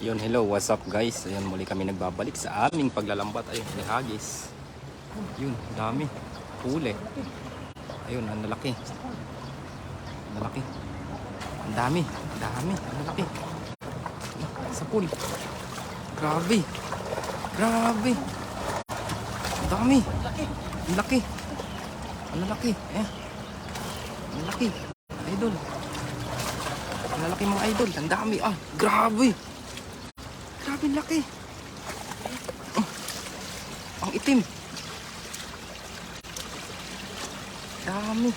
Yun, hello, what's up guys? Ayun, muli kami nagbabalik sa aming paglalambat. Ayun, may hagis. Yun, dami. Huli. Ayun, ang lalaki. Ang lalaki. Ang dami. Ang dami. Ang lalaki. Sa pool. Grabe. Grabe. Ang dami. Ang laki. Ang lalaki. Eh. Ang laki. Idol. Ang lalaki mga idol. Ang dami. Ah, grabe. Grabe laki. Ang itim. Dami.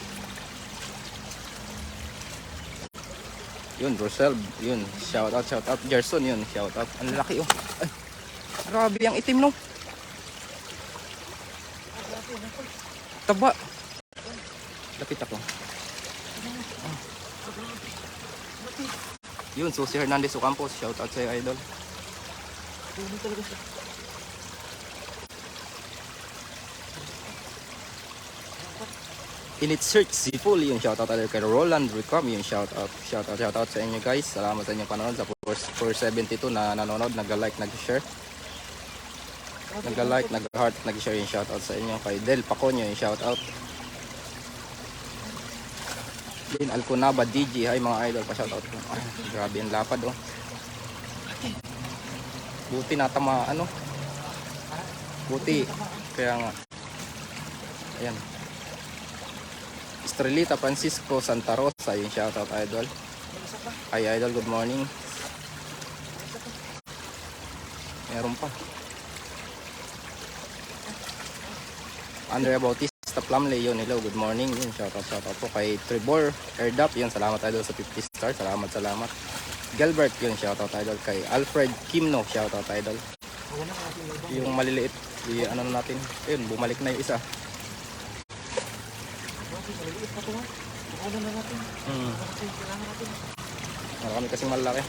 Yun, Rosel. Yun, shout out. Gerson, yun, shout out. Ang laki, oh. Ay, grabe ang itim, no? Taba. Lapit ako. Yun, Susie Hernandez Ocampos. Shout out sa'yo, idol. In its search, Zipul, yung shoutout tayo kay Roland Recom, yung shoutout sa inyo guys. Salamat sa inyong panonood sa 472 na nanonood, nag-like, nag-share. Nag-like, nag-heart, nag-share yung shoutout sa inyo. Kay Del Paconyo yung shoutout. Din Alconaba DJ, hi mga idol, pa-shoutout ko. Ay, grabe yung lapad, oh. Buti natama, ano? Buti, kaya nga. Ayan. Estrelita Francisco Santa Rosa, yung shoutout idol. Hi idol, good morning. Meron pa. Andrea Bautista Plumley, yun, hello, good morning. Yun, shoutout po kay Trevor Erdap, yun, salamat idol sa 50 star, salamat. Gilbert, yun, shoutout idol. Kay Alfred Kimno, shoutout idol. Yung maliliit, ano natin, yun, bumalik na yung isa. Marami kasing malaki.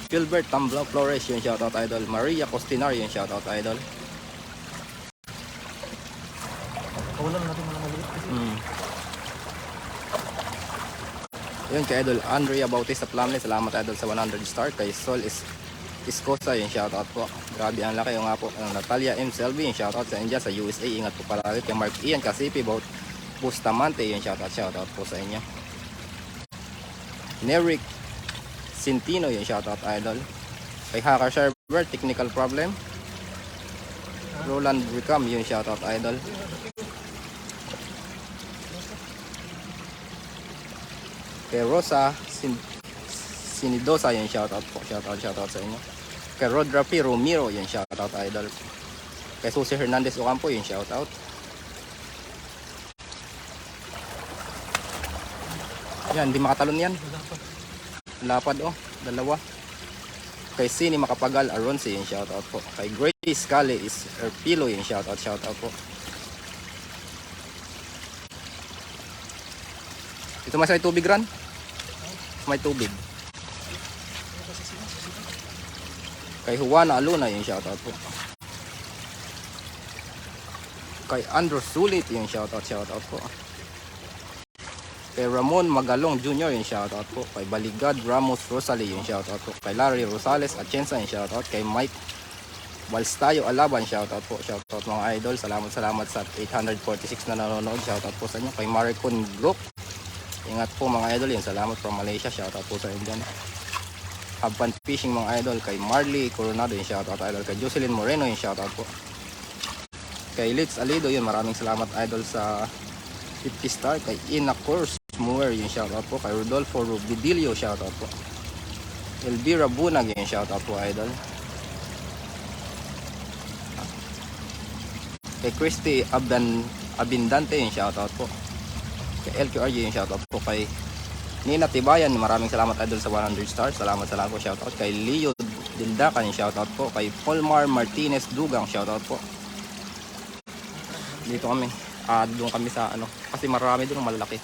Gilbert Tamblaw Flores, yung shoutout idol. Maria Costinar, yung shoutout idol. Kawalan natin mga maliit kasi. Yun, kay idol Andrea Bautista Plumley, salamat idol sa 100 star. Kay Sol Iscosa, yung shoutout po. Grabe ang laki, yung nga po. Natalia M. Selby, yung shoutout sa India, sa USA. Ingat po palagi. Kay Mark Ian Casipi, Bustamante, yung shoutout po sa inyo. Neric Sintino, yung shoutout idol. Kay Hacker Server, technical problem. Roland Recom, yung shoutout idol. Kay Rosa Sinidosa, yung shoutout po. Shoutout sa inyo. Kay Rod Rapi Romero, yung shoutout idol. Kay Susie Hernandez Ocampo, yung shoutout. Yan, hindi makatalon yan. Lapad, oh, dalawa. Kay Sini Makapagal Aronsi, yung shoutout po. Kay Grace Cali is Erpilo, yung shoutout po. Ito mas may tubig, Ran? May tubig. Kay Juana Aluna, yung shoutout po. Kay Andrew Sulit, yung shoutout po. Kay Ramon Magalong Jr., yung shoutout po. Kay Baligad Ramos Rosalie, yung shoutout po. Kay Larry Rosales Atienza, yung shoutout. Kay Mike Balstayo Alaban, shoutout po. Shoutout mga idol. Salamat sa 846 na nanonood. Shoutout po sa inyo. Kay Maricon Group, ingat po mga idol. Yan, salamat from Malaysia. Shoutout po sa inyo dyan. Habban Fishing mga idol. Kay Marley Coronado, yung shoutout idol. Kay Jocelyn Moreno, yung shoutout po. Kay Litz Alido, yun, maraming salamat idol sa 50 star. Kay Ina Course Mower, yung shoutout po. Kay Rodolfo Rubidilio, shoutout po. Elvira Bunag, yung shoutout po idol. Kay Christy Abindante, yung shoutout po. Kay LQRG, yung shoutout po. Kay Nina Tibayan, maraming salamat idol sa 100 stars. Salamat po, shoutout. Kay Leo Dildakan, yung shoutout po. Kay Polmar Martinez Dugang, shoutout po. Dito kami. Doon kami sa ano, kasi marami doon malalaki.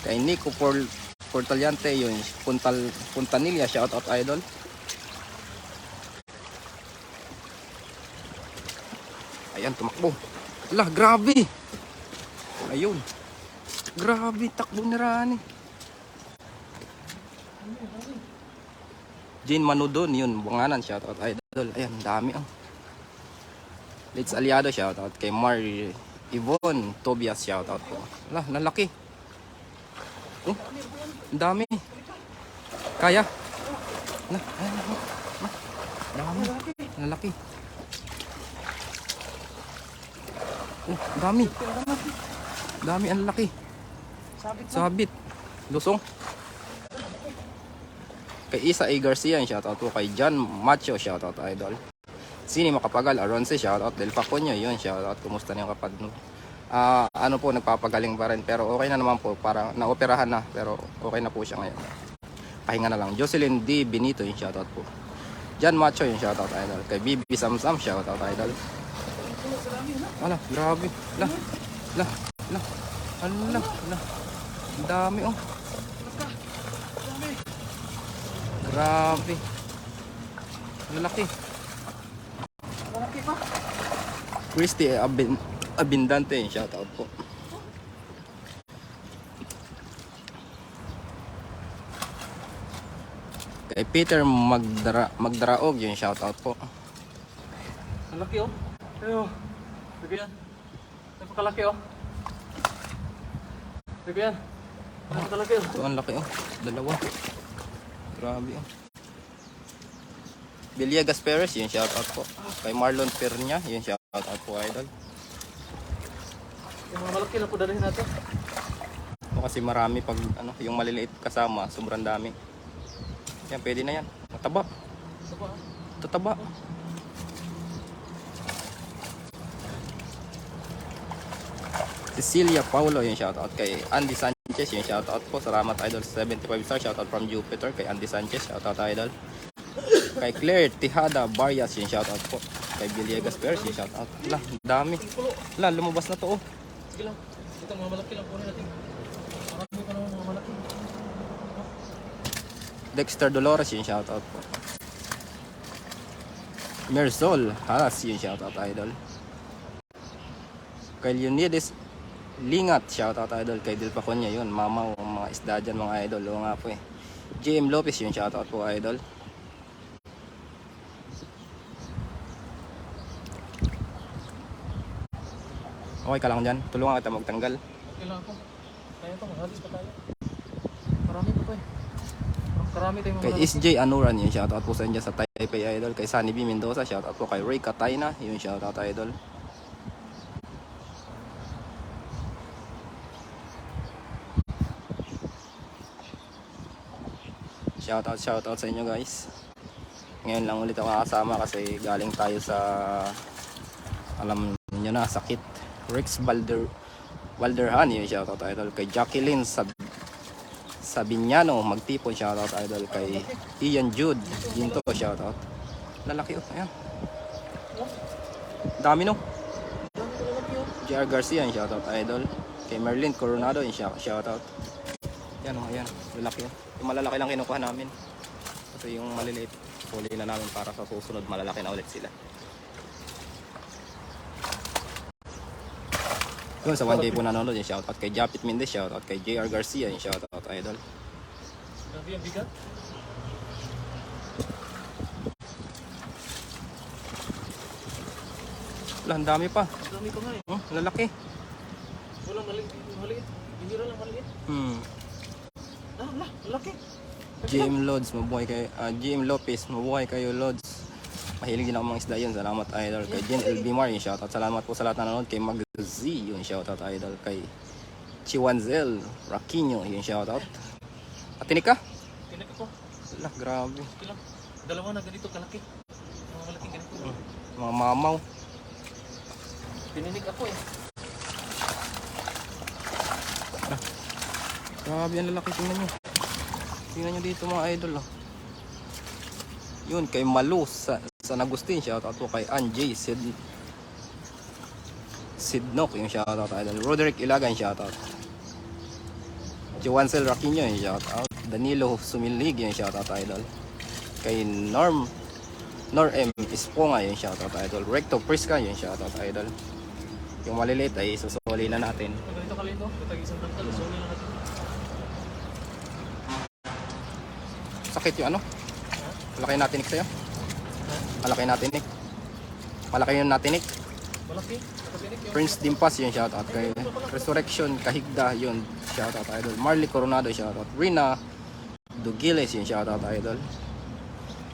Kay Nico Portaliante, yung Puntanilla, shoutout idol. Ayan, tumakbo. Lah, grabe. Ayun. Grabe, takbo ni Rani. Jane Manudon, yun, bunganan, shoutout idol. Ayan, dami ang. Let's Aliado, shoutout kay Mar Yvonne Tobias, shoutout po. Wala, lalaki. Oh, ang dami. Kaya. Na, ayan, dami. Lalaki. Oh, dami. Dami ang laki. Sabit. Lusong. Kay Isa A. Garcia, shoutout po. Kay John Macho, shoutout idol. Sini Makapagal, Aronce, shoutout. Del Paconyo, yun, shoutout. Kumusta niyo kapag ano po, nagpapagaling pa rin. Pero okay na naman po. Parang naoperahan na. Pero okay na po siya ngayon. Pahinga na lang. Jocelyn D. Benito, yung shoutout po. John Macho, yung shoutout idol. Kay Bibi Samsam, shoutout idol. Ala, grabe. La. Ala. Ang dami oh. Grabe. Lalaki. Malaki pa. Christy Abindante, shoutout po. Kay Peter Magdaraog, yung shoutout po. Malaki oh. Ayo. Sige yan. Napakalaki oh. Sige yan. Napakalaki oh. Ito ang laki oh. Dalawa. Grabe oh. Villegas Perez, yung shoutout po. Kay Marlon Pernia, yung shoutout po idol. Yung mga malaki na po dalhin natin. Ito kasi marami pag ano, yung maliliit kasama, sobrang dami. Yan, pwede na yan. Mataba. Ito pa. Tataba. Cecilia Paulo, yung shoutout. Kay Andy Sanchez, yung shoutout po. Salamat idol. 75 star, shoutout from Jupiter. Kay Andy Sanchez, shoutout idol. Kay Claire Tejada Barrias, yung shoutout po. Kay Villegas Perez, yung shoutout. Wala, dami. Wala, lumabas na to oh. Sige lang. Ito mga malaki lang kunin natin. Marami pa naman mga malaki. Dexter Dolores, yung shoutout po. Merzol Haras, yung shoutout idol. Kay Leonidas Lingat, shoutout idol. Kay Del Paconya, yun, mamaw, mga isda dyan mga idol. Oo nga po eh. JM Lopez, yung shoutout po idol. Okay ka lang dyan, tulungan kita magtanggal. Okay lang ako. Kaya ito, maghalis pa tayo. Marami pa pa eh. Marami tayong mga Kay SJ Anuran, yung shoutout po sa inyo sa Taipei idol. Kay Sunny B Mendoza, shoutout po. Kay Ray Katayna, yung shoutout idol. Shoutout sa inyo guys. Ngayon lang ulit ako kasama kasi galing tayo sa, alam niyo na, sakit. Rex Valderhan, yung shoutout idol. Kay Jacqueline Sabiñano, Magtipon, shoutout idol. Kay Ian Jude Ginto, shoutout. Lalaki oh, ayan. Dami no. JR Garcia, yung shoutout idol. Kay Merlin Coronado, yung shoutout. Yan oh, ayan. Lalaki oh. Yung malalaki lang kinukuha namin. Kasi yung maliliit, huli na namin para sa susunod malalaki na ulit sila. Yun, sa 1K po nanonood, yung shoutout kay Japit Mendez, shoutout kay JR Garcia, yung shoutout idol. Grabe ang bigat. Wala, ang dami pa. Ang dami pa nga eh. Oh, lalaki. Walang maliit. Bihira lang maliit. Ah, laki. GM Lods, mabuhay kayo. GM Lopez, mabuhay kayo Lods. Mahilig din ako mga isda yun. Salamat idol. Kay Jen LB Mar, yung shoutout. Salamat po sa lahat na nanonood. Kay Magzi, yung shoutout idol. Kay Chiwanzel Raquinho, yung shoutout. Atinik ka? Tinik ako. Wala, grabe. Okay lang. Dalawa na ganito kalaki. Mga malaki ganito. Mga mamaw. Pininig ako eh. Grabe ang lalaki, tingnan nyo. Tingnan nyo dito mga idol oh. Yun, kay Malu sa Agustin, shoutout po. Kay Anjay Sidnok, yung shoutout idol. Roderick Ilagan, shoutout. Juancel Raquinho, yung shoutout. Danilo Sumilig, yung shoutout idol. Kay Nor M Isponga, yung shoutout idol. Recto Prisca, yung shoutout idol. Yung maliliit ay susuli na natin. Ganito dito kalito. Katag isang tangkal. Isuli lang natin. Sakit yung ano? Ha? Malaki natinik sa'yo? Ha? Malaki natinik. Malaki yung natinik. Malaki. Nakatinik yung... Prince Dimpas yun, shoutout kay Resurrection Kahigda yun, shoutout idol. Marley Coronado, shoutout. Rina Dugiles yun, shoutout idol.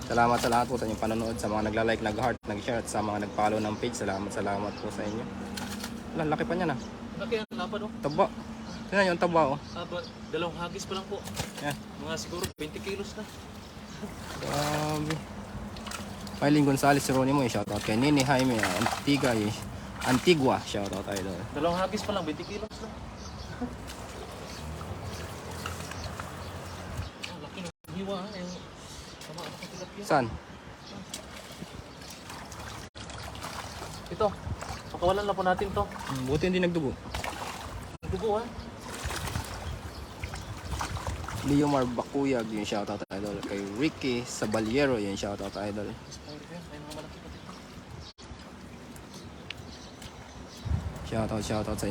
Salamat sa lahat po sa inyong panonood, sa mga nagla-like, nag-heart, nag-share at sa mga nag-follow ng page. Salamat po sa inyo. Wala, laki pa niya na. Laki ang lapad oh. Taba. Tingnan yung taba oh. Dalawang hagis pa lang po. Yan. Mga siguro 20 kilos na. Grabe. Mylene Gonzalez Ronimo yung shoutout kay Nini Jaime Antigua, shoutout idol. Dalawang hagis pa lang, 20 kilos na. Laki ng hiwa ha. Yung tama ako ng tilapia. Saan? Ito. Pakawalan lang po natin to. Buti hindi nagdugo. Dugo ha. Leomar Bakuyag yung shoutout idol kay Ricky Sabaliero yung shoutout idol. Expired yan. May mga malaki pa dito. Shoutout sa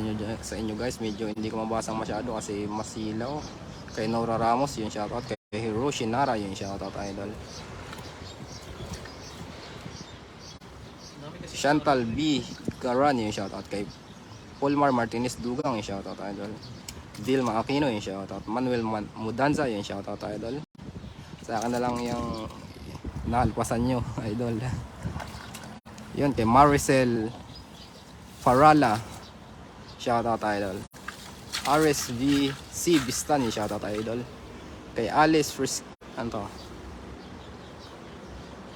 inyo guys. Medyo hindi ko mabasang masyado kasi masilaw. Kay Nora Ramos yung shoutout kay Hiroshi Nara yung shoutout idol. Dami kasi. Chantal B. Garan yung shoutout kay Polmar Martinez Dugang yung shoutout idol. Dilma Aquino yung shoutout. Manuel Mudanza yung shoutout idol. Sa akin na lang yung nahalpasan nyo idol. Yun kay Maricel Farala shoutout idol. RSVC Bistan yung shoutout idol. Kay Alice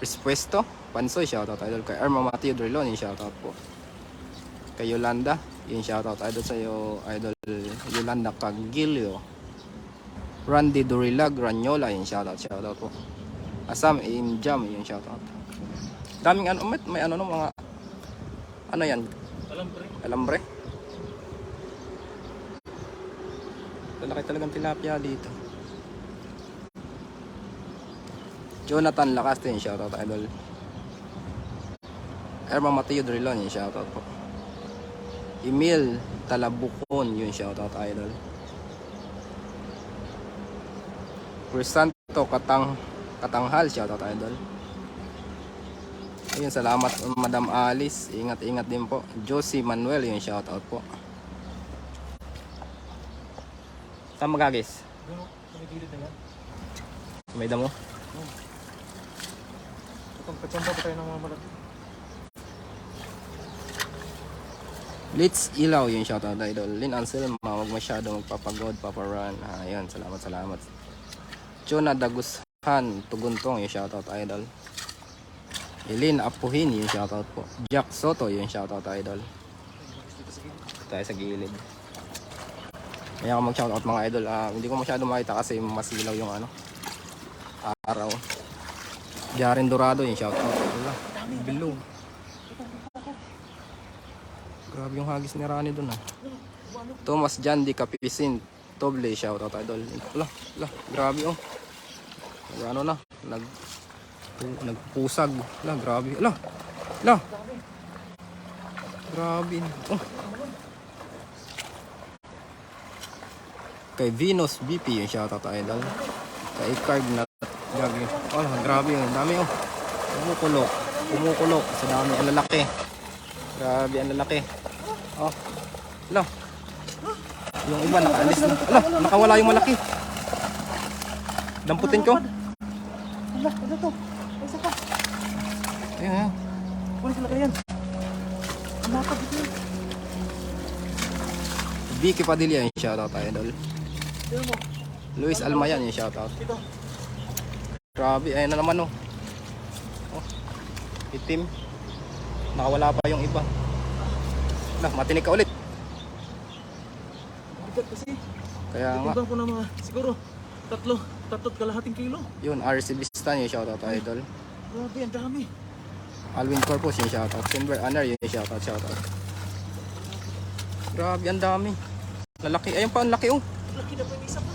Respuesto Pansoy shoutout idol. Kay Irma Mateo Drilon yung shoutout po. Kay Yolanda yung shoutout idol sa iyo idol Yolanda Cagilio. Randy Durilag Ranyola yung shoutout po. Asam Imjam yung shoutout. Daming ano may ano no mga ano yan? Alambre. Laki talagang tilapia dito. Jonathan Lacaste yung shoutout idol. Irma Mateo Drilon yung shoutout po. Emil Talabukon yung shoutout idol. Crisanto Katanghal shoutout idol. Ayun, salamat Madam Alice. Ingat din po. Josie Manuel yung shoutout po. Saan magagis? Doon, kumigilid na yan. May damo? Itong kachamba pa tayo ng mga malaki. Blitz Ilaw yung shoutout idol. Lin Anselma, huwag masyado magpapagod, paparun. Ayun, salamat. Chona Dagushan Tuguntong yung shoutout idol. Elin Apuhin yung shoutout po. Jack Soto yung shoutout idol. Tayo sa gilid. Kaya ako mag-shoutout mga idol. Hindi ko masyado makita kasi masilaw yung ano araw. Jaren Dorado yung shoutout. Wala, below. Grabe yung hagis ni Rani dun Thomas Jandy Capisin Toble shoutout idol. Wala, grabe oh. Ano na, nagpusag. Wala, grabe. Wala. Grabe. Oh. Kay Venus BP yung shoutout idol. Kay Card na grabe. Oh, grabe yung dami oh. Kumukulok sa dami ang lalaki. Grabe ang lalaki. Oh. Wala. Yung iba nakaalis na. Wala, nakawala yung malaki. Damputin ko. Wala, ano to? Isa ka. Ayun. Wala sila yan. Ang lapad dito. Vicky Padilla yung shoutout idol. Tignan mo. Luis Almayan yung shoutout. Ito. Grabe, ayun na naman oh. Oh. Itim. Nakawala pa yung iba. Wala, matinik ka ulit. Bigat kasi. Kaya nga. Timbang ko na mga siguro tatlot kalahating kilo. Yun, RC Bistan yung shoutout idol. Grabe, ang dami. Alvin Corpus yung shoutout. Silver Honor yung shoutout. Grabe, ang dami. Lalaki. Ayun pa, ang laki oh. Laki na pa yung isa pa.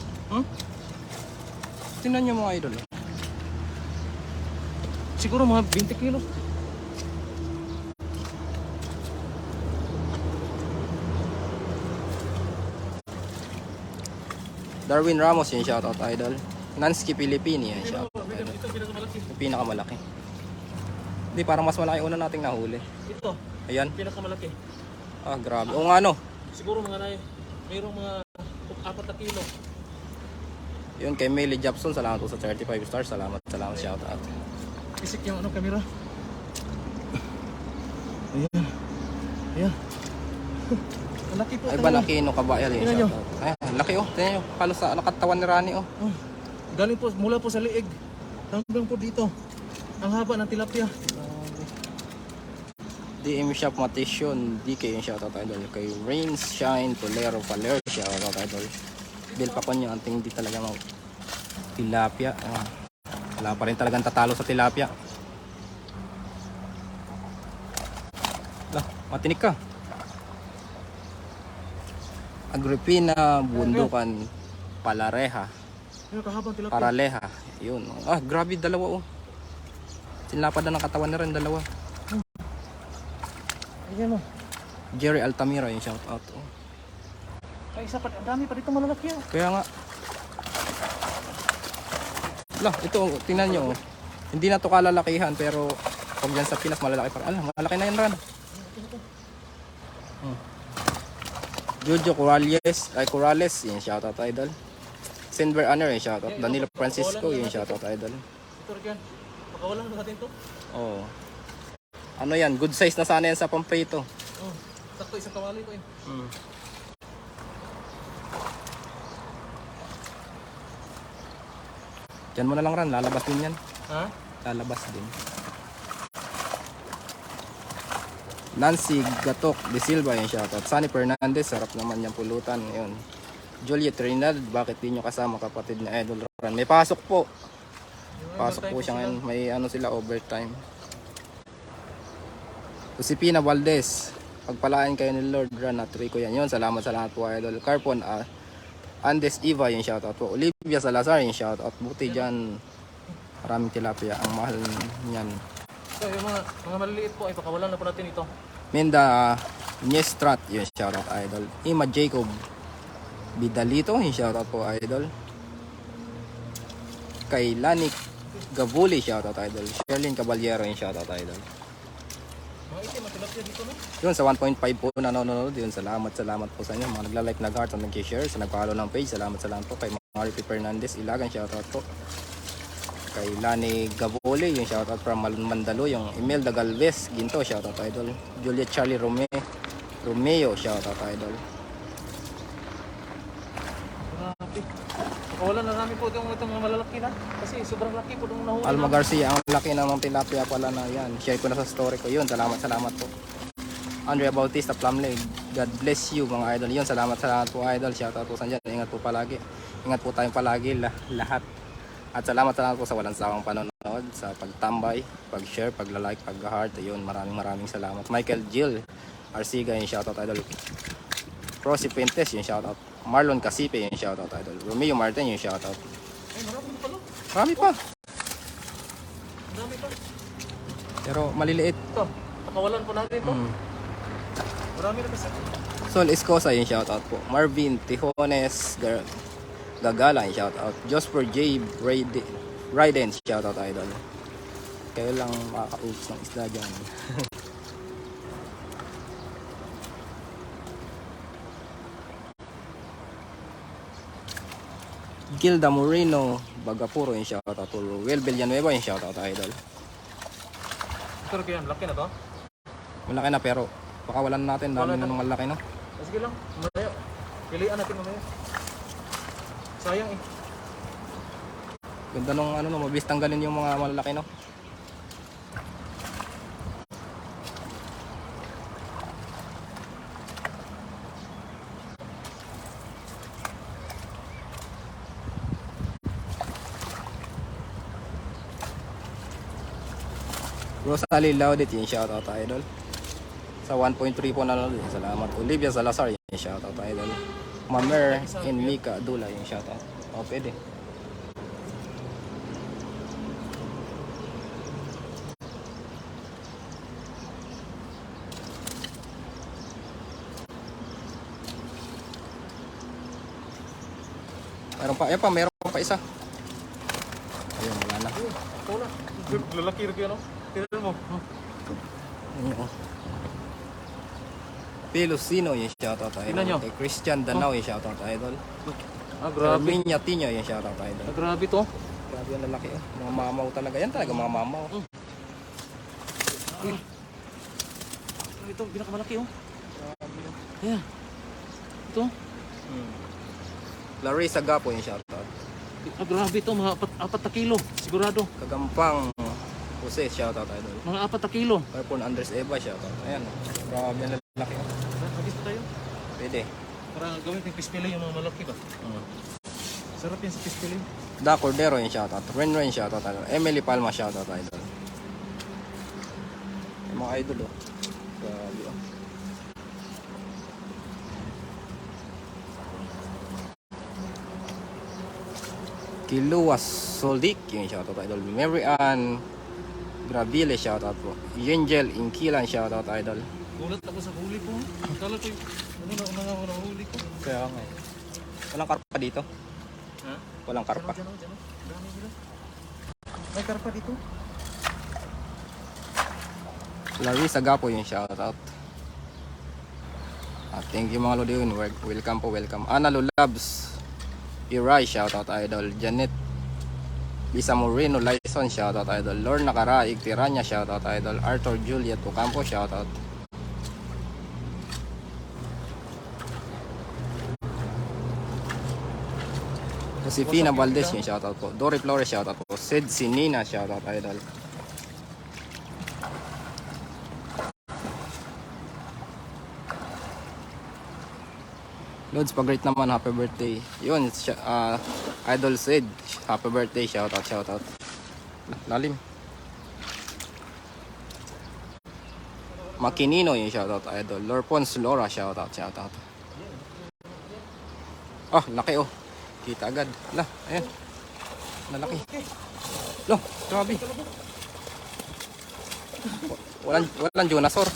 Tingnan nyo mga idol. Siguro mga 20 kilo. Darwin Ramos yung shoutout idol. Nansky Pilipini yung shoutout idol. Ito pinakamalaki. Yung pinakamalaki. Hindi, parang mas malaki una nating nahuli. Ito, Ayan. pinakamalaki. Ah, grabe. O nga no. Siguro mga mayroong mga 4 na kilo. Yun kay Melly Jobson, salamat po sa 35 stars. Salamat, shoutout. Isik yung ano, camera. Ayan. Ayan. Ang laki po. Ay ba Kino Kabayal yung Tingnan nyo. shoutout. Ay, ang laki oh. Tingnan nyo. Halos sa nakatawan ni Rani oh. Oh, galing po, mula po sa liig. Hanggang po dito. Ang haba ng tilapia. DM Shop Matisyon, DK yung shoutout idol. Kay Rains Shine, Tolero, Paler, shoutout idol. Bill pa ko nyo, anting di talaga mag tilapia. Ah, wala pa rin talagang tatalo sa tilapia. Lah, matinik ka. Agripina, Bundukan, Palareha, Yung kahabang tilapia. Paraleha. Yun. Ah, grabe, dalawa oh. Sinlapad na ng katawan na rin, dalawa. Ayan mo. Jerry Altamira yung shoutout oh. Ay, isa pa. Ang dami pa dito malalaki. Oh. Kaya nga. Lah, ito, tingnan nyo. Oh. Hindi na to kalalakihan pero pag dyan sa Pinas malalaki pa. Alam, malaki na yan ran. Jojo Corrales, yung shoutout idol. Sinver Honor, yung shoutout. Danilo Francisco, yung shoutout idol. Ito rin. Pakawalan ba natin to? Oo. Ano yan, good size na sana yan sa pamprito. Oh, sakto isang kawali ko eh. Diyan mo na lang ran, lalabas din yan. Ha? Lalabas din. Nancy Gatok de Silva yung shoutout. Sunny Fernandez, sarap naman yung pulutan. Yun. Juliet Trinidad, bakit di nyo kasama kapatid na Idol Ran? May pasok po. Pasok po siya ngayon. May ano sila, overtime. Josepina Valdez, pagpalaan kayo ni Lord Ran at Rico yan. Yun, salamat po Idol. Carpon, Andes Eva yung shoutout po. Olivia Salazar yung shoutout. Buti dyan, maraming tilapia. Ang mahal niyan. So, yung mga maliliit po ay pakawalan na po natin ito. Minda Niestrat yung shoutout idol. Ima Jacob Bidalito yung shoutout po idol. Kay Lanik Gavuli shoutout idol. Sherlyn Caballero yung shoutout idol. Mga itim, matilapia dito no? Yun sa 1.5 po nanonood yun. Salamat po sa inyo. Mga nagla-like, nag-heart, at nag-share. Sa nag-follow ng page. Salamat po kay Maripy Fernandez Ilagan shoutout po. Kay Lani Gavole yung shoutout from Mandalo. Yung Imelda Galvez Ginto shoutout idol. Juliet Charlie Romeo shoutout idol. Grabe. Pakawalan na namin po itong mga malalaki na. Kasi sobrang laki po itong nahuli. Alma Garcia, ang laki namang tilapia pala na yan. Share ko na sa story ko yun. Salamat po. Andrea Bautista Plumley, God bless you mga idol. Yun, salamat po idol. Shoutout po sa dyan. Ingat po palagi. Ingat po tayong palagi lahat. At salamat po sa walang sawang panonood, sa pagtambay, pag-share, pag-like, pag-heart. Ayun, maraming salamat. Michael Jill Arsiga yung shoutout idol. Rosy Pentes yung shoutout. Marlon Casipe yung shoutout idol. Romeo Martin yung shoutout. Ay, marami pa pala. Marami pa. Ang dami pa. Pero maliliit. Ito, pakawalan po natin ito. Marami na kasi. Sol Escosa yung shoutout po. Marvin Tijones Gagala yung shoutout. Josper J. Raiden shoutout idol. Kayo lang makaka-oops ng isda dyan. Gilda Moreno Bagapuro yung shoutout. Will Villanueva yung shoutout idol. Ito rin yan, laki na to. Malaki na pero pakawalan natin. Dami na ng malaki no. Sige lang, mamaya. Pilihan natin mamaya. Sayang eh. Ganda nung ano no, mabilis tanggalin yung mga malalaki no. Rosalie Laudet yung shoutout idol. Sa 1.3 po nanonood. Salamat. Olivia Salazar yung shoutout idol. Mamer and Mika Dula yung shoutout. O pwede. Meron pa isa. Ayun, wala na. Ito na. Lalaki rin yan, no? Tignan mo. Ayun, oh. Pilosino yung shoutout idol. Tingnan nyo. Kay Christian Danao yung shoutout idol. Grabe. Carminia Tino yung shoutout idol. Grabe to. Grabe yung lalaki oh. Mga mamaw talaga. Yan talaga mga mamaw. Ito, pinakamalaki, oh. Ayan. Ito. Larissa Gapo yung shoutout. Grabe to, mga 4 na kilo. Sigurado. Kagampang Jose shoutout idol. Mga 4 na kilo. Carpon Andres Eva shoutout. Ayan. Grabe yung lalaki oh. Hagis pa tayo. Pwede. Para gawin yung pispili yung mga malaki ba? Sarap yan sa pispili. Da Cordero yung shoutout. Ren shoutout idol. Emily Palma shoutout idol. Yung mga idol oh. Grabe oh. Kiluwas Soldik yung shoutout idol. Mary Ann Gravile shoutout po. Angel Inkilan shoutout idol. Gulat ako sa huli ko. Kala ko yung ano na huli ko. Kaya nga eh. Walang karpa dito. Ha? Walang karpa. Dyan. Dami nila. May karpa dito. Larissa Gapo yung shoutout. Thank you mga Lodi. Welcome po, welcome. Ana Lulabs Iray shoutout idol. Janet Lisa Moreno Lyson shoutout idol. Lorna Karaig Tiranya shoutout idol. Arthur Juliet Ocampo shoutout. Josefina Valdez yung shoutout po. Dory Flores shoutout po. Sid Sinina shoutout idol. Lods pag-great naman, happy birthday. Yun, Idol Sid, happy birthday, shoutout. Lalim. Makinino yung shoutout idol. Lorpons Laura shoutout. Oh, laki oh. Kita agad. Lah, ayan. Nalaki. Loh, grabe. Walang Jonasaur.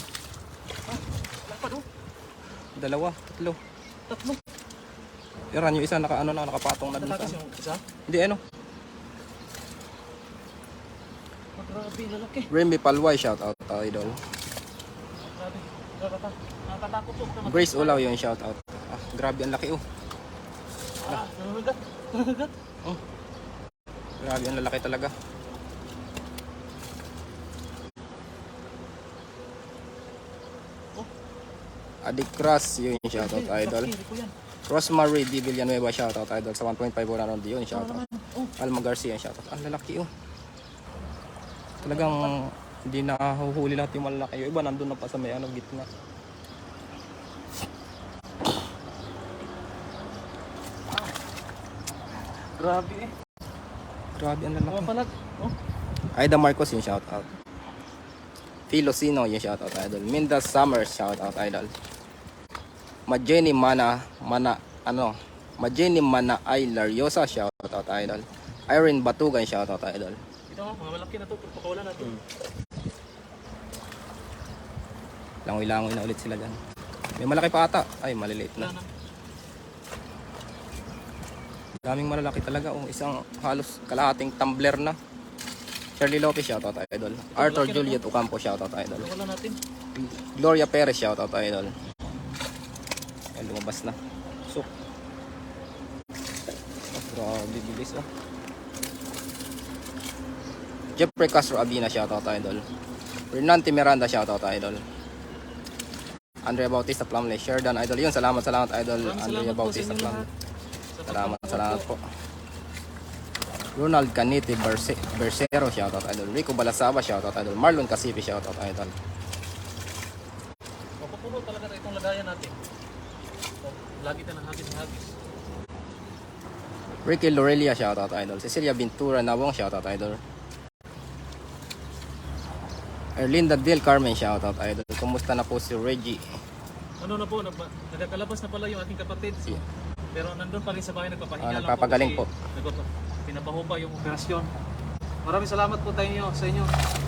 Dalawa, tatlo. Yaran yung isa nakapatong na dun Natakas sa. yung isa? Hindi ano. Grabe, lalaki. Remy Palway shoutout idol. Grabe. Natatakot po. Grace Ulaw yung shoutout. Grabe ang laki oh. Nanagat. Oh. Grabe ang lalaki talaga. Adik Cross yung shoutout idol. Rosemary Di Villanueva shoutout idol sa 1.5 wala ron yun shoutout. Alma Garcia shoutout. Ang lalaki oh. Talagang hindi nakahuhuli lahat yung malalaki. Yung iba nandun na pa sa may gitna. Grabe eh. Grabe ang lalaki. Mga palag. Oh. Aida Marcos yung shoutout. Filosino yung shoutout idol. Minda Summers shoutout idol. Majeni Mana ay Lariosa shoutout idol. Irene Batugan shoutout idol. Ito mga malaki na to, pagpakawalan natin. Langoy-langoy na ulit sila dyan. May malaki pa ata. Ay, maliliit na. Daming malalaki talaga. Isang halos kalahating tumbler na. Shirley Lopez shoutout idol. Arthur Juliet Ocampo shoutout idol. Pagpakawalan natin. Gloria Perez shoutout idol. Ayan, lumabas na. So, grabe bilis oh. Jeffrey Castro Abina shoutout idol. Renante Miranda shoutout idol. Andrea Bautista Plumley, Sheridan idol. Yun, salamat idol. Andrea Bautista Plumley. Salamat po. Ronald Canete Bersero shoutout idol. Rico Balasaba shoutout idol. Marlon Casipi shoutout idol. Mapupuno talaga na itong lagayan natin. Lagi tayo ng hagis. Ricky Lorelia shoutout idol. Cecilia Ventura Nawong shoutout idol. Erlinda Del Carmen shoutout idol. Kumusta na po si Reggie? Ano na po, nagkakalabas na pala yung aking kapatid. So, pero nandun pa rin sa bahay, nagpapahinga lang nagpapagaling po. Pinapahupa yung operasyon. Maraming salamat po sa inyo.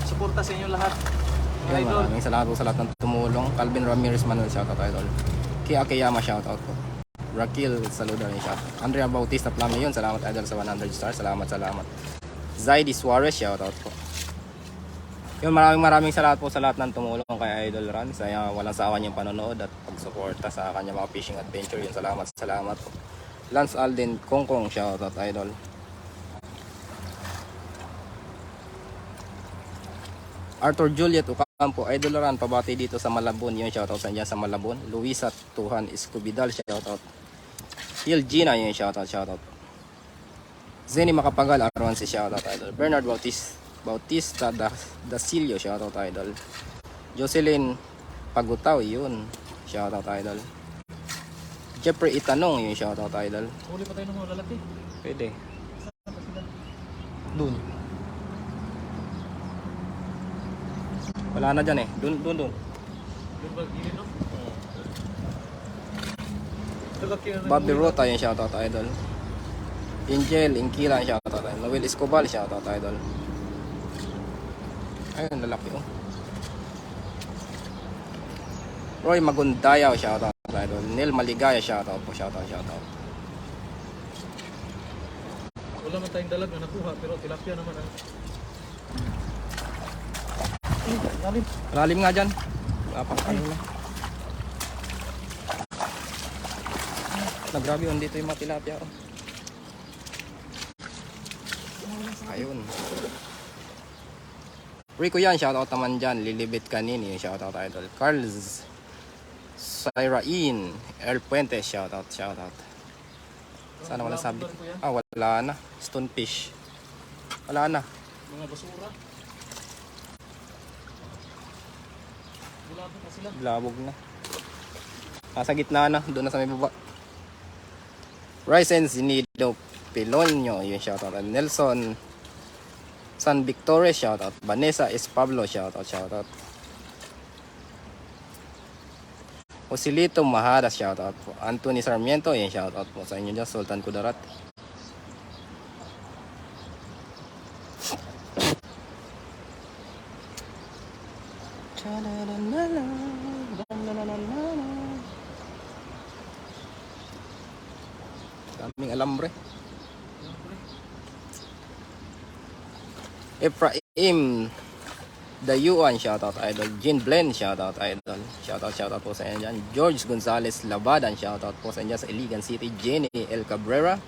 Suporta sa inyo lahat. Mga Yan, idol. maraming salamat po sa lahat ng tumulong. Calvin Ramirez Manuel shoutout idol. Kia Akiyama shoutout po. Raquel Saludo yun shoutout. Andrea Bautista Plame yun, salamat idol sa 100 stars, salamat. Zaidi Suarez, shoutout po. Yun, maraming salamat po sa lahat ng tumulong kay Idol Ran. Saya walang sawa niyang panonood at pagsuporta sa kanya mga fishing adventure. Yun, salamat po. Lance Alden Kongkong, shoutout idol. Arthur Juliet Ocampo, Idol Ran, pabati dito sa Malabon. Yun, shoutout sa niya sa Malabon. Luisa Tuhan Escobidal, shoutout. Hill Gina, yun, shoutout. Zenny Makapagal, Arwan si shoutout idol. Bernard Bautista Dasilio, shoutout idol. Jocelyn Pagutaw, yun, shoutout idol. Jeffrey Itanong, yun, shoutout idol. Huli pa tayo ng mga lalaki. Pwede. Dun. Wala na dyan eh. Dun. Doon ba gilid, no? Lalaki na Bobby Rota, yun, shoutout idol. Angel Inkila, shoutout idol. Noel Escobar, shoutout idol. Ayun, lalaki oh. Roy Magundaya, shoutout idol. Neil Maligaya, shoutout po, shoutout. Wala man tayong dalag na nakuha, pero tilapia naman ah. Lalim. Lalim nga dyan. Ano na. Grabe yun, dito yung mga tilapia oh. Ayun. Rico yan, shoutout naman dyan. Lilibit Kanini, shoutout idol. Carls Syrain El Puente, shoutout. Sana wala sabi. Wala na. Stonefish. Wala na. Mga basura. Bulabog na sila. Blabog na. Sa gitna na. Doon na sa may baba. Ryzen Zinido Pilonyo, yun, shoutout. Nelson San Victor, shoutout. Vanessa S. Pablo, shoutout. Osilito Mahada, shoutout po. Anthony Sarmiento, yun, shoutout po sa inyo dyan. Sultan Kudarat. Daming alambre. Ephraim Dayuan, shoutout idol. Jean Blen, shoutout idol. Shoutout po sa inyo dyan. George Gonzalez Labadan, shoutout po sa inyo sa Iligan City. Jenny El Cabrera,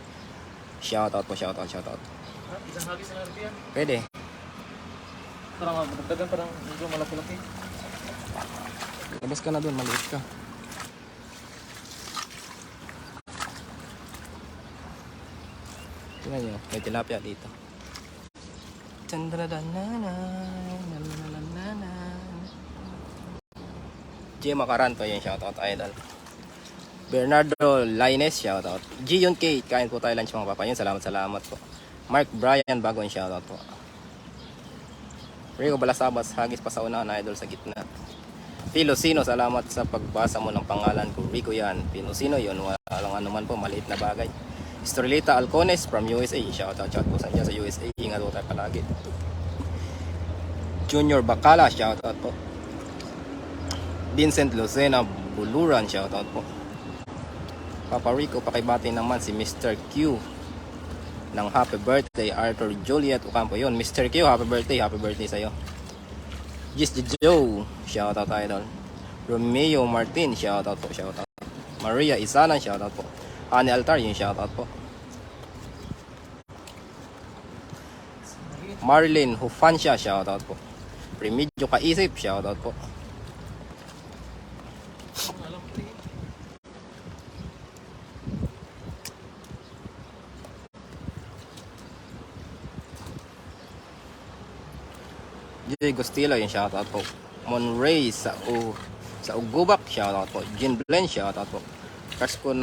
shoutout po. Isang hagis na lalaki yan. Pwede. Parang magdagdagan, parang medyo malaki-laki. Labas ka na doon, maliit ka. Tingnan nyo, may tilapia dito. J. Macaranto, yun, shoutout idol. Bernardo Laines, shoutout. G. Yun K. Kain po tayo lunch mga papa. Yun, salamat po. Mark Brian Bagon, shoutout po. Rico Balasabas, hagis pa sa unahan, idol sa gitna. Pilosino, salamat sa pagbasa mo ng pangalan ko. Rico yan. Pilosino yun, walang anuman po, maliit na bagay. Estrelita Alcones from USA, shoutout po sa inyo sa USA. Ingat po tayo palagi. Junior Bacala, shoutout po. Vincent Lucena Buluran, shoutout po. Papa Rico, pakibati naman si Mr. Q ng happy birthday. Arthur Juliet Ocampo, yun, Mr. Q, happy birthday sa'yo. Gis Joe, shoutout idol. Romeo Martin, shoutout po. Maria Isanan, shoutout po. Ani Altar, yung shoutout po. Marlene Hufansya, shoutout po. Remedyo Kaisip, shoutout po. J. Gustilo, yung shoutout po. Monray sa Ugubak, shoutout po. Jean Blen, shoutout po. Crush ko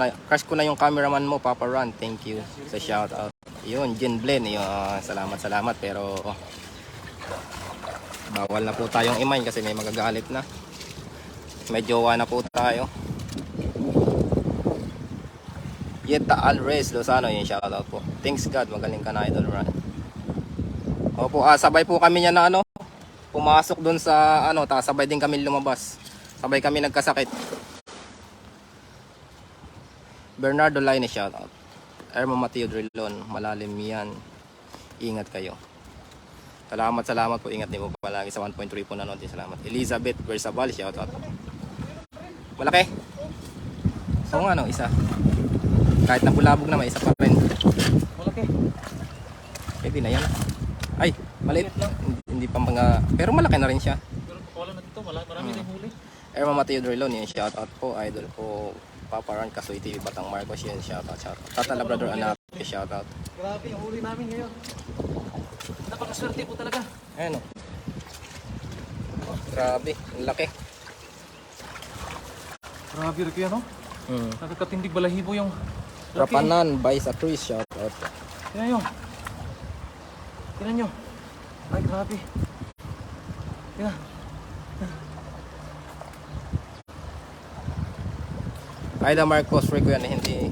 na yung cameraman mo, Papa Ron. Thank you sa shoutout. Yun, Jean Blen, yun, salamat. Pero bawal na po tayong imain kasi may magagalit na. May jowa na po tayo. Yeta Alres Lozano, yung shoutout po. Thanks God, magaling ka na, Idol Ron. Opo, sabay po kami niya na pumasok dun sa sabay din kami lumabas. Sabay kami nagkasakit. Bernardo Line, shoutout. Ermo Mateo Drilon, malalim yan. Ingat kayo. Salamat po. Ingat din po palagi sa 1.3 po nanood din. Salamat. Elizabeth Bersabal, shoutout. Malaki. Oo nga no, isa. Kahit nabulabog na may isa pa rin. Malaki. Pwede na yan. Ay, maliit lang. Hindi pa mga... Pero malaki na rin siya. Pero wala na dito, marami tayong huli. Erma Mateo Drilon, yun. Shoutout po. Idol po. Papa Ron, Kasoy TV, Batang Marcos, yun. Shoutout. Tata Labrador, anak. Shoutout. Grabe yung huli namin ngayon. Napakaswerte po talaga. Ayan o. Grabe, ang laki. Grabe rin kaya no? Nakakatindig balahibo yung laki. Rapanan by sa Chris, shoutout. Tingnan nyo. Tingnan nyo. Ay, grabe. Tingnan. Aida Marcos, Rico yan, hindi...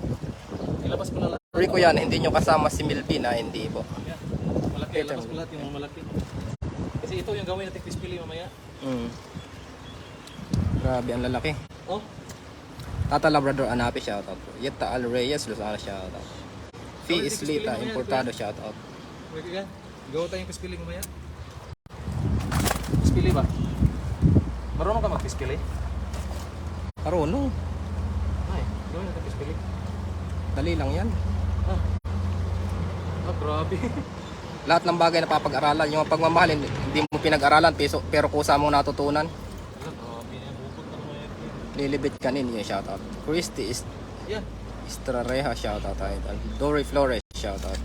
Ilabas ko na lahat. Rico yan, hindi nyo kasama si Milvin, hindi po. Yan. Malaki, ilabas ko lahat yung mga malaki. Kasi ito yung gawin natin crispy mamaya. Grabe, ang lalaki. Oh, Tata Labrador, Anapi, shoutout po. Yeta Al Reyes, Luzana, shoutout. Fee Islita, Importado, shoutout. pwede yan. Gawa tayong crispy mamaya. Crispy ba? Marunong ka mag-crispy? Marunong. Ay, gawin natin crispy. Dali lang yan. Grabe. Lahat ng bagay na papag-aralan. Yung pagmamahal, hindi mo pinag-aralan, pero kusa mong natutunan. Grabe na, bukod na naman yan. Lilibit ka nin, yung shoutout. Christy Yan. Estrareja, shoutout. Idol. Dory Flores, shoutout.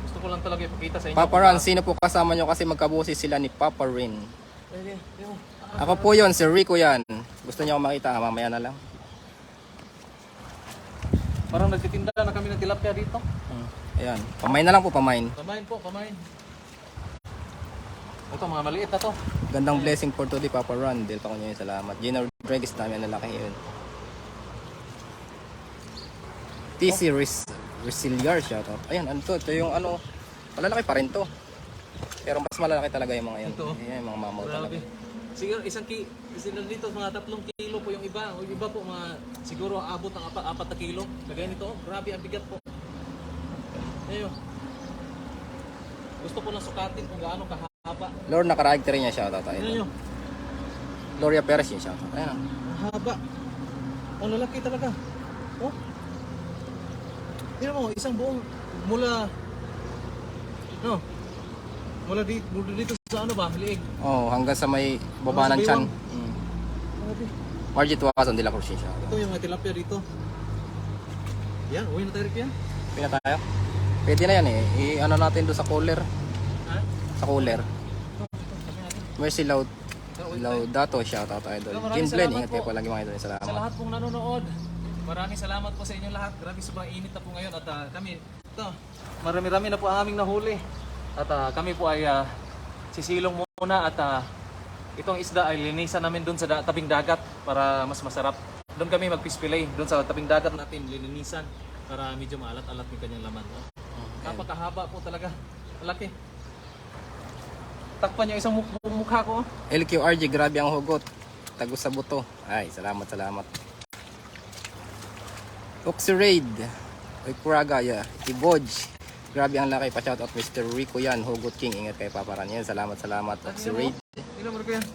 Gusto ko lang talaga ipakita sa inyo. Papa Ron, sino po kasama nyo kasi magkabusi sila ni Papa Rin? Pwede, yun. Ako po yon, si Rico yan. Gusto niyo ako makita, mamaya na lang. Parang nagtitinda na kami ng tilapia dito. Ayan, pamain na lang po, pamain. Pamain po, pamain. Ito, mga maliit na to. Gandang blessing for today, Papa Ron. Del pa ko niyo salamat. Gina Rodriguez namin, ang lalaki yun. TC Resiliar, shoutout. Ayan, ano to? Ito yung ano, malalaki pa rin to. Pero mas malalaki talaga yung mga yun. Ito. Ayan, yung mga mamaw talaga. Grabe. Siguro sila dito mga 3 kilo po yung iba. O yung iba po mga siguro abot ng 4 na kilo. Kagaya nito, oh, grabe ang bigat po. Ayun. Gusto ko lang sukatin kung gaano kahaba. Lord, naka-character niya, shoutout. Tingnan Idol. nyo, Gloria Perez yung shoutout. Ayan. ang haba. Ang lalaki talaga. Oh. Tingnan mo, isang buong mula mula dito sa ano ba, liig. Oh, hanggang sa may baba ng tiyan. Grabe. Margie Tuwason de la Cruz yung shoutout. Ito yung mga tilapia dito. Yan, uwi na tayo rin yan. Pina tayo? Pwede na yan eh. I-ano natin doon sa cooler. Ha? Sa cooler. Sabi natin. Mercy Laudato, shoutout idol. Maraming Jim Glenn, salamat ingat kayo po. palagi mga idol. Sa Salamat. lahat pong nanonood, maraming salamat po sa inyong lahat. Grabe, sobrang init na po ngayon at kami, ito, marami-rami na po ang aming nahuli. At kami po ay sisilong muna at itong isda ay linisan namin doon sa tabing dagat para mas masarap. Doon kami magpispilay, doon sa tabing dagat natin lilinisan para medyo maalat-alat yung kanyang laman. No? Napakahaba po talaga, malaki. Takpan niya isang mukha ko. LQRG, grabe ang hugot. Tago sa buto. Ay, salamat. Oxiraid. Oikuraga, yeah. Iboj. Grabe ang laki pa, shoutout Mr. Rico yan. Hugot King, ingat kay Papa Ran. Yan, salamat. Oxiraid. Tingnan mo rin ko yan.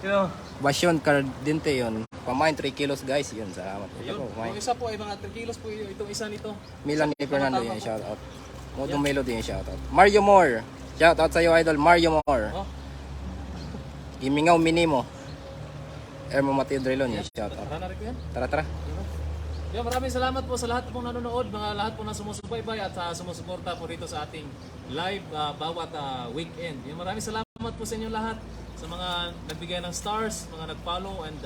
Tingnan mo. Basyon Cardente yun. Pamain 3 kilos guys. Yun, salamat. Ayun, Ito po, yung isa po ay mga 3 kilos po itong isa nito. Milan ni Fernando yan, shoutout. Modong Melody yan, shoutout. Mario Moore. Shoutout sa'yo, idol. Mario Moore. Oh, Imingaw Minimo. Ermo Mateo Drilon yan, shoutout. tara na rin ko yan. Tara. Yan, maraming salamat po sa lahat pong nanonood, mga lahat po na sumusubaybay at sumusuporta po rito sa ating live bawat weekend. Yan, maraming salamat po sa inyong lahat, sa mga nagbigay ng stars, mga nag-follow and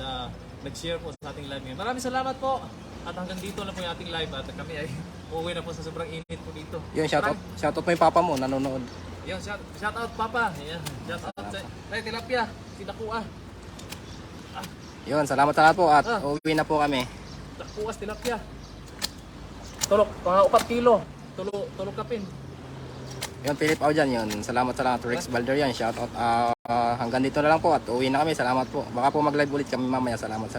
nag-share po sa ating live ngayon. Maraming salamat po at hanggang dito na po yung ating live at kami ay uuwi na po sa sobrang init po dito. Yun, shoutout. Shoutout mo yung papa mo, nanonood. Yan, shout out Papa. Yan, shout out sa tilapia, sinakua. Yun, salamat po at uwi na po kami. Nakuas tilapia. Tulok, mga 4 kilo. Tulok kapin. Yun, Philip Aujan yun. Salamat Rex Balderian. Shoutout. Hanggang dito na lang po at uwi na kami. Salamat po. Baka po mag-live ulit kami mamaya. Salamat.